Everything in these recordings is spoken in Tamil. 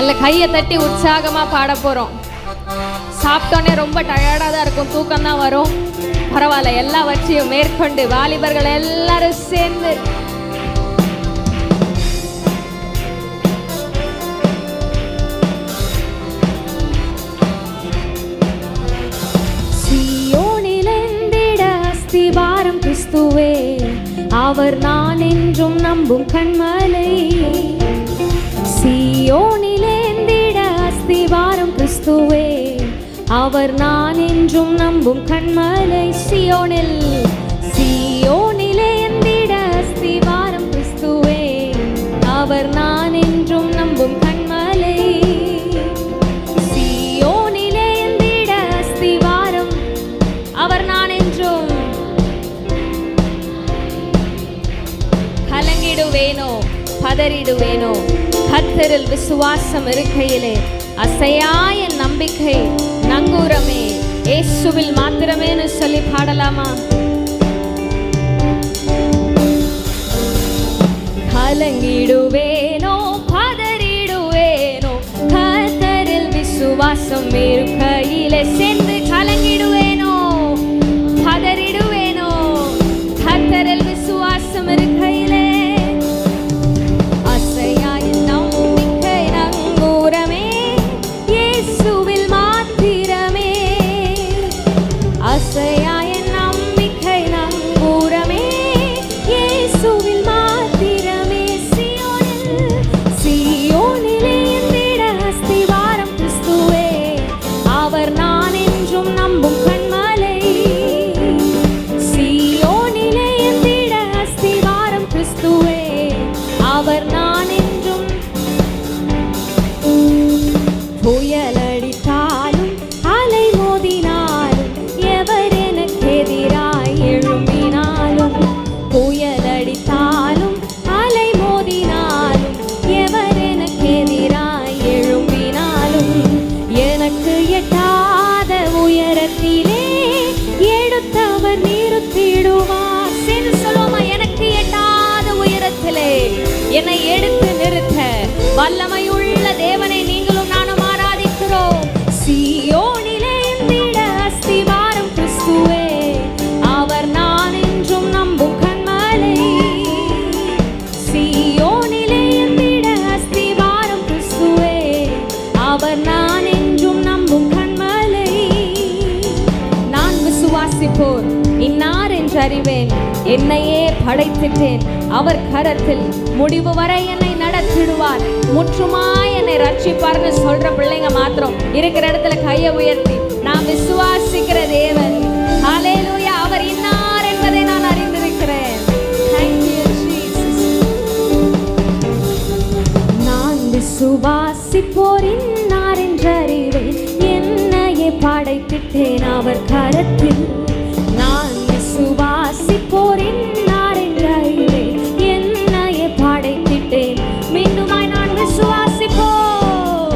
நல்ல கையை தட்டி உற்சாகமாக பாட போகிறோம். சாப்பிட்டோன்னே ரொம்ப டயர்டாக தான் இருக்கும், தூக்கம் தான் வரும். பரவாயில்ல, எல்லாவற்றையும் மேற்கொண்டு வாலிபர்கள் எல்லாரும் சேர்ந்து சீயோனிலெந்திட அஸ்திபாரம் கிறிஸ்துவே, அவர் நான் என்றும் நம்பும் கண்மலை. சீயோனிலெந்திட அஸ்திபாரம் கிறிஸ்துவே, அவர் நான் என்றும் நம்பும் கண்மலை. சீயோனிலே எந்திட அஸ்திவாரம் கிறிஸ்துவே, அவர் நான் என்றும் நம்பும் கண்மலை. சீயோனிலே எந்திட அஸ்திவாரம், அவர் நான் என்றும். கலங்கிடுவேனோ பதறிடுவேனோ, கர்த்தரில் விசுவாசம் இருக்கையிலே அசையாய நம்பிக்கை நங்கூரமே இயேசுவில் மாத்திரமேன்னு சொல்லி பாடலாமா? கலங்கிடுவேனோ பதறிடுவேனோ, கர்த்தரில் விசுவாசம் இருக்கையிலே. சேர்ந்து கலங்கிடுவேனோ பதறிடுவேனோ, கர்த்தரில் விசுவாசம் இருக்கையிலே அசையாய நம்பிக்கை நங்கூரமே இயேசுவில் மாத்திரமே. அசையாய நம்பிக்கை நங்கூரமே இயேசுவில் மாத்திரமே. சீயோனிலே எந்திட அஸ்திவாரம் கிறிஸ்துவே, அவர் நான் என்றும் நம்பும் கண்மலை. சீயோனிலே எந்திட அஸ்திவாரம் கிறிஸ்துவே, அவர் நான் என்றும். புயலடித்தாலும் அலை மோதினாலும், எவர் எனக்கு எதிராய் எழும்பினாலும். புயலடித்தாலும் அலை மோதினாலும், எவர் எனக்கு எதிராய் எழும்பினாலும், எனக்கு எட்டாத உயரத்திலே எடுத்தவர் நிறுத்திடுவார். சேர்ந்து சொல்லுவோமா? எனக்கு எட்டாத உயரத்திலே என்னை எடுத்து நிறுத்த வல்லமையுள்ள தேவனை நீங்களும் நானும் ஆராதிக்கிறோம். சீயோனிலே எந்திட அஸ்திவாரம் கிறிஸ்துவே, அவர் நான் என்றும் நம்பும் கண்மலை. சீயோனிலே எந்திட அஸ்திவாரம் கிறிஸ்துவே, அவர் நான் என்றும் நம்பும் கண்மலை. நான் விசுவாசிப்போர் இன்னார் என்று அறிவேன், என்னையே படைத்திட்டேன் அவர் கரத்தில், முடிவு வரை என்னை நடத்திடுவார், முற்றுமாய் என்னை ரட்சிப்பார்னு சொல்ற பிள்ளைங்க மாத்திரம் இருக்கிற இடத்துல கையை உயர்த்தி, நான் விசுவாசிக்கிற தேவன், ஹல்லேலூயா, அவர் இன்னார் என்பதை நான் அறிந்திருக்கிறேன். Thank you Jesus. நான் விசுவாசிப்போர் இன்னார் என்று அறிவேன், என்னையே படைத்திட்டேன் அவர் கரத்தில். நான் விசுவாசிப்போர் இன்னார் என்று அறிவேன், என்னையே படைத்திட்டேன். மீண்டுமாய் நான் விசுவாசிப்போர்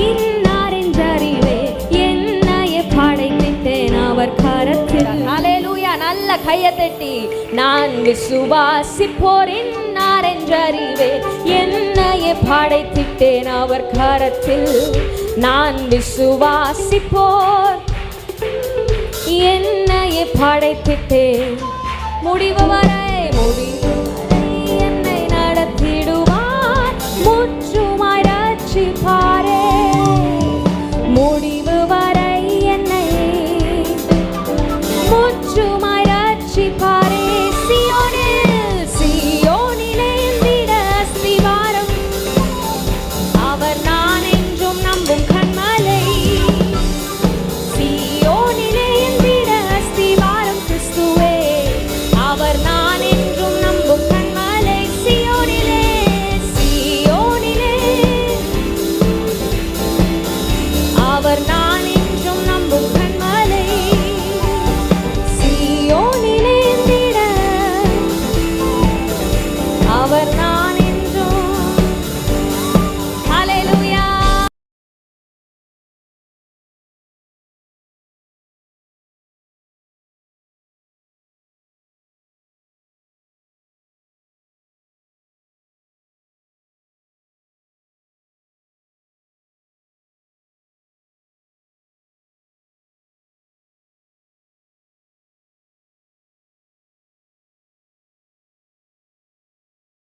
இன்னார் என்று அறிவேன், என்னையே படைத்திட்டேன் அவர் கரத்தில். ஹல்லேலூயா, நல்ல கையை தட்டி. நான் விசுவாசிப்போர் இன்னார் என்று அறிவேன், என்னையே படைத்திட்டேன் அவர் கரத்தில். நான் விசுவாசிப்போர் என்னையே படைத்திட்டேன், முடிவு வரை